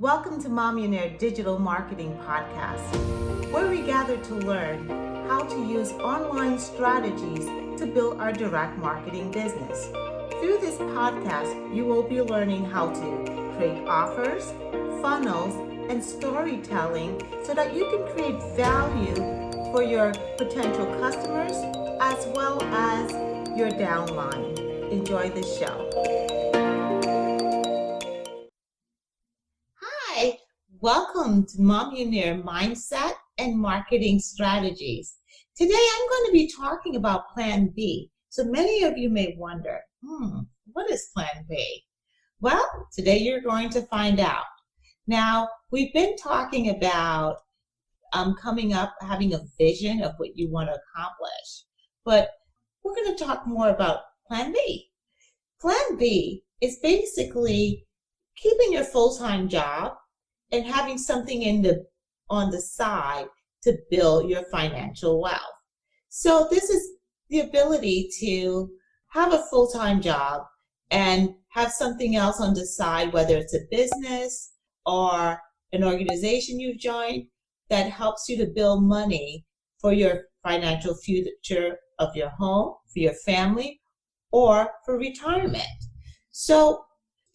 Welcome to Mommionaire Digital Marketing Podcast, where we gather to learn how to use online strategies to build our direct marketing business. Through this podcast, you will be learning how to create offers, funnels, and storytelling so that you can create value for your potential customers as well as your downline. Enjoy the show. Hi, welcome to Mommionaire Mindset and Marketing Strategies. Today I'm going to be talking about Plan B. So many of you may wonder, what is Plan B? Well, today you're going to find out. Now, we've been talking about coming up, having a vision of what you want to accomplish, but we're going to talk more about Plan B. Plan B is basically keeping your full-time job and having something on the side to build your financial wealth. So this is the ability to have a full-time job and have something else on the side, whether it's a business or an organization you've joined that helps you to build money for your financial future of your home, for your family, or for retirement. So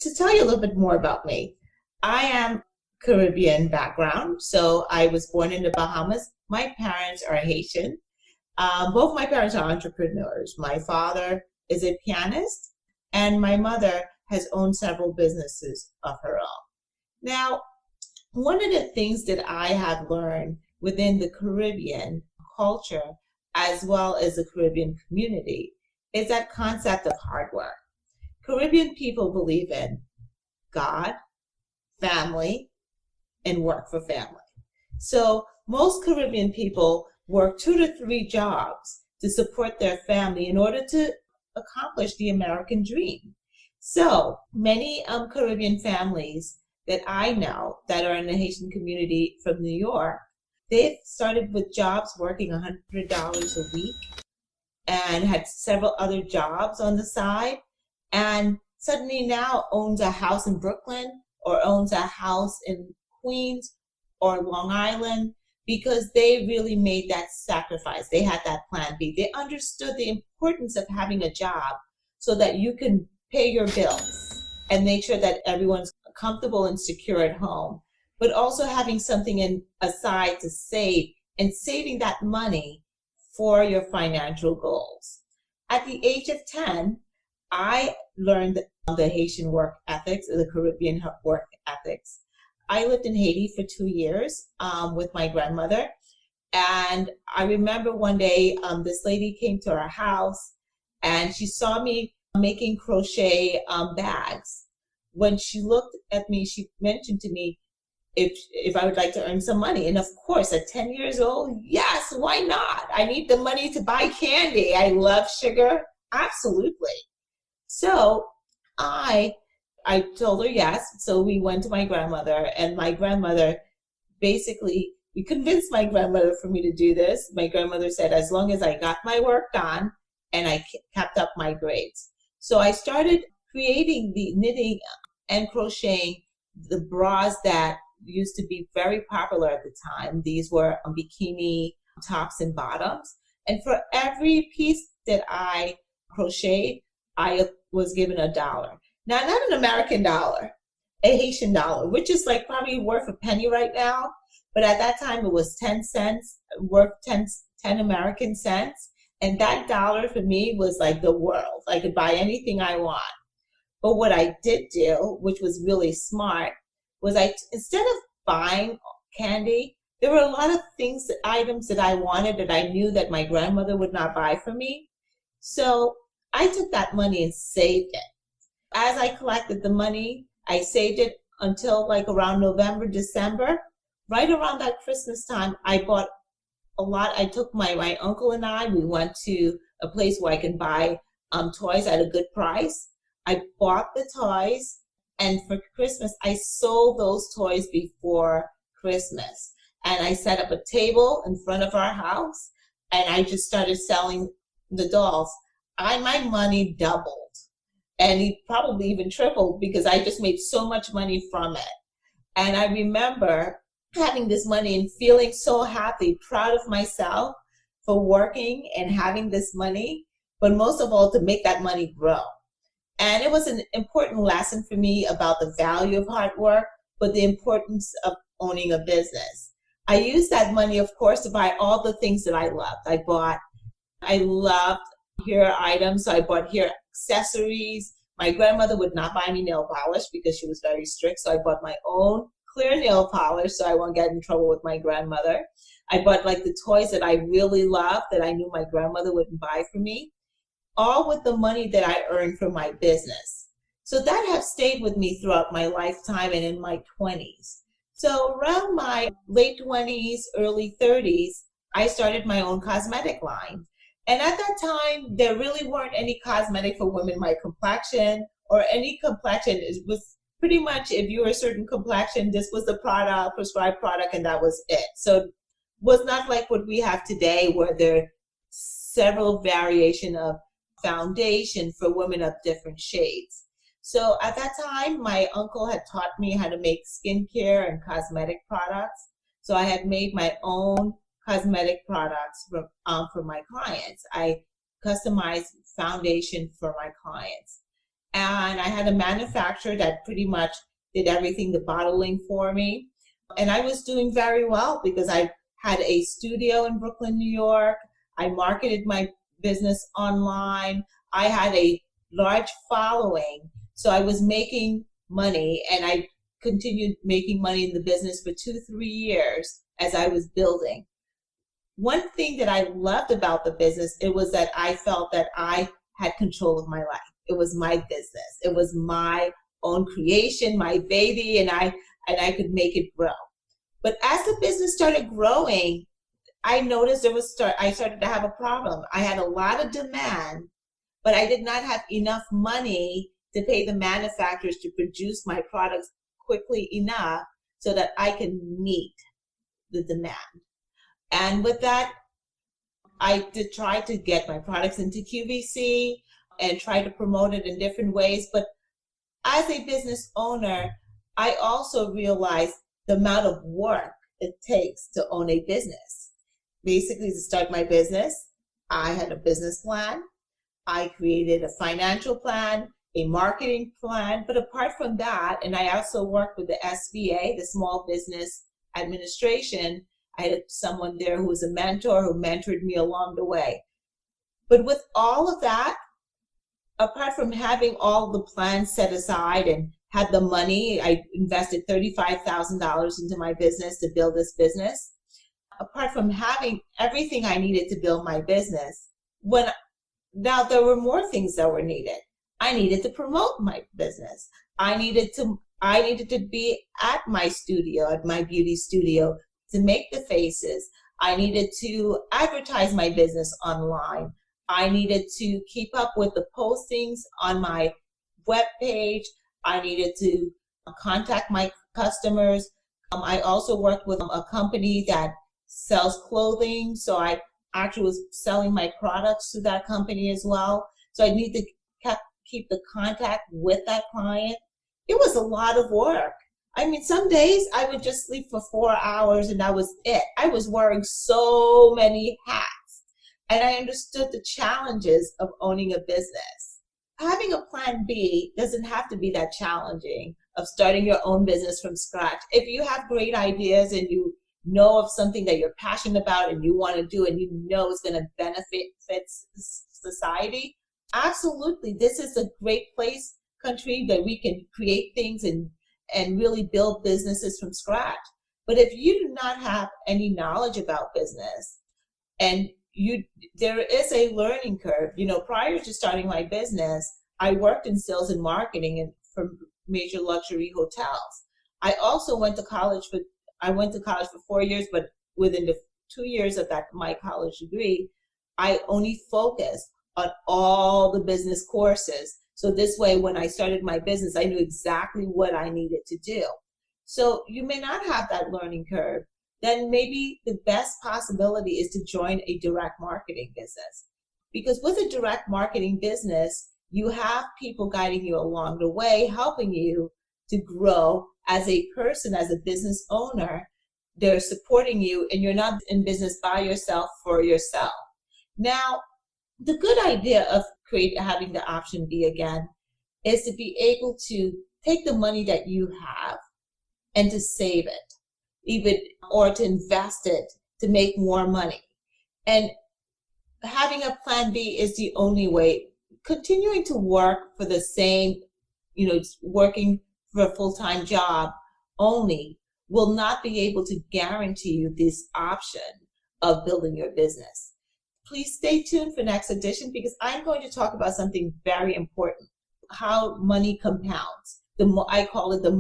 to tell you a little bit more about me, I am Caribbean background. So I was born in the Bahamas. My parents are Haitian. Both my parents are entrepreneurs. My father is a pianist, and my mother has owned several businesses of her own. Now, one of the things that I have learned within the Caribbean culture, as well as the Caribbean community, is that concept of hard work. Caribbean people believe in God, family, and work for family. So most Caribbean people work 2 to 3 jobs to support their family in order to accomplish the American dream. So many Caribbean families that I know that are in the Haitian community from New York, they've started with jobs working $100 a week and had several other jobs on the side, and suddenly now owns a house in Brooklyn or owns a house in Queens or Long Island because they really made that sacrifice. They had that plan B. They understood the importance of having a job so that you can pay your bills and make sure that everyone's comfortable and secure at home, but also having something aside to save and saving that money for your financial goals. At the age of 10, I learned the Haitian work ethics, the Caribbean work ethics. I lived in Haiti for 2 years with my grandmother. And I remember one day this lady came to our house and she saw me making crochet bags. When she looked at me, she mentioned to me if I would like to earn some money. And of course, at 10 years old, yes, why not? I need the money to buy candy. I love sugar. Absolutely. So I told her yes. So we went to my grandmother, and my grandmother basically, we convinced my grandmother for me to do this. My grandmother said, as long as I got my work done and I kept up my grades. So I started creating the knitting and crocheting the bras that used to be very popular at the time. These were bikini tops and bottoms. And for every piece that I crocheted, I was given $1. Now, not an American dollar, a Haitian dollar, which is like probably worth a penny right now. But at that time, it was 10 cents, worth 10 American cents. And that dollar for me was like the world. I could buy anything I want. But what I did do, which was really smart, was instead of buying candy, there were a lot of items that I wanted that I knew that my grandmother would not buy for me. So I took that money and saved it. As I collected the money, I saved it until like around November, December. Right around that Christmas time, I bought a lot. I took my uncle and we went to a place where I can buy toys at a good price. I bought the toys, and for Christmas, I sold those toys before Christmas. And I set up a table in front of our house, and I just started selling the dolls. My money doubled, and it probably even tripled because I just made so much money from it. And I remember having this money and feeling so happy, proud of myself for working and having this money, but most of all, to make that money grow. And it was an important lesson for me about the value of hard work, but the importance of owning a business. I used that money, of course, to buy all the things that I loved. I loved hair items, so I bought hair accessories. My grandmother would not buy me nail polish because she was very strict, so I bought my own clear nail polish so I won't get in trouble with my grandmother. I bought like the toys that I really loved that I knew my grandmother wouldn't buy for me, all with the money that I earned from my business. So that has stayed with me throughout my lifetime and in my 20s. So around my late 20s, early 30s, I started my own cosmetic line. And at that time, there really weren't any cosmetic for women my complexion or any complexion. It was pretty much, if you were a certain complexion, this was the product, prescribed product, and that was it. So it was not like what we have today where there are several variation of foundation for women of different shades. So at that time, my uncle had taught me how to make skincare and cosmetic products. So I had made my own cosmetic products for my clients. I customized foundation for my clients. And I had a manufacturer that pretty much did everything, the bottling for me. And I was doing very well because I had a studio in Brooklyn, New York. I marketed my business online. I had a large following. So I was making money, and I continued making money in the business for 2-3 years as I was building. One thing that I loved about the business, it was that I felt that I had control of my life. It was my business. It was my own creation, my baby, and I could make it grow. But as the business started growing, I noticed I started to have a problem. I had a lot of demand, but I did not have enough money to pay the manufacturers to produce my products quickly enough so that I can meet the demand. And with that, I did try to get my products into QVC and try to promote it in different ways. But as a business owner, I also realized the amount of work it takes to own a business. Basically, to start my business, I had a business plan. I created a financial plan, a marketing plan. But apart from that, and I also worked with the SBA, the Small Business Administration. I had someone there who was a mentor who mentored me along the way. But with all of that, apart from having all the plans set aside and had the money, I invested $35,000 into my business to build this business. Apart from having everything I needed to build my business, now there were more things that were needed. I needed to promote my business. I needed to be at my studio, at my beauty studio, to make the faces. I needed to advertise my business online. I needed to keep up with the postings on my webpage. I needed to contact my customers. I also worked with a company that sells clothing, so I actually was selling my products to that company as well. So I need to keep the contact with that client. It was a lot of work. I mean, some days I would just sleep for 4 hours and that was it. I was wearing so many hats, and I understood the challenges of owning a business. Having a plan B doesn't have to be that challenging, of starting your own business from scratch. If you have great ideas and you know of something that you're passionate about and you want to do and you know it's going to benefit society, absolutely, this is a great country that we can create things and really build businesses from scratch. But if you do not have any knowledge about business, and there is a learning curve. Prior to starting my business, I worked in sales and marketing for major luxury hotels. I also went to college for 4 years, but within the 2 years of my college degree, I only focused on all the business courses. So this way, when I started my business, I knew exactly what I needed to do. So you may not have that learning curve. Then maybe the best possibility is to join a direct marketing business. Because with a direct marketing business, you have people guiding you along the way, helping you to grow as a person, as a business owner. They're supporting you, and you're not in business by yourself for yourself. Now, the good idea of having the option B again is to be able to take the money that you have and to save it, even, or to invest it to make more money. And having a plan B is the only way. Continuing to work for the same, working for a full-time job only will not be able to guarantee you this option of building your business. Please stay tuned for next edition, because I'm going to talk about something very important: how money compounds. I call it the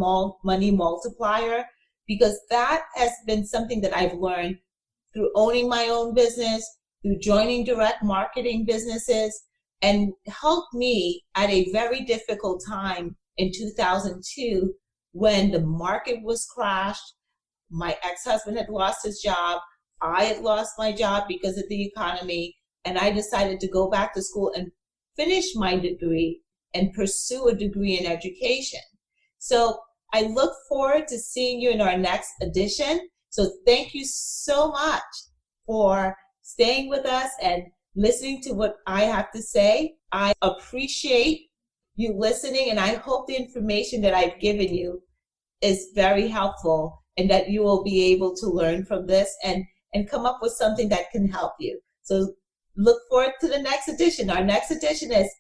money multiplier, because that has been something that I've learned through owning my own business, through joining direct marketing businesses, and helped me at a very difficult time in 2002 when the market was crashed. My ex-husband had lost his job. I had lost my job because of the economy, and I decided to go back to school and finish my degree and pursue a degree in education. So I look forward to seeing you in our next edition. So thank you so much for staying with us and listening to what I have to say. I appreciate you listening, and I hope the information that I've given you is very helpful, and that you will be able to learn from this and come up with something that can help you. So look forward to the next edition. Our next edition is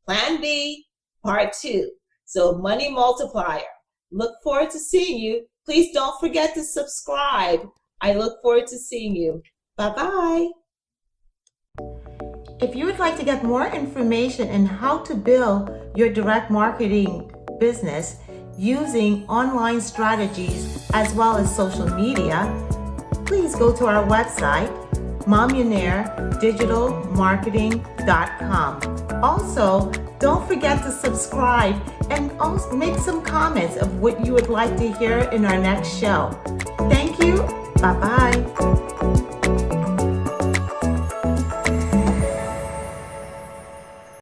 Plan B Part 2. So Money Multiplier. Look forward to seeing you. Please don't forget to subscribe. I look forward to seeing you. Bye-bye. If you would like to get more information on how to build your direct marketing business using online strategies as well as social media, please go to our website, mommillionairedigitalmarketing.com. Also, don't forget to subscribe and also make some comments of what you would like to hear in our next show. Thank you. Bye-bye.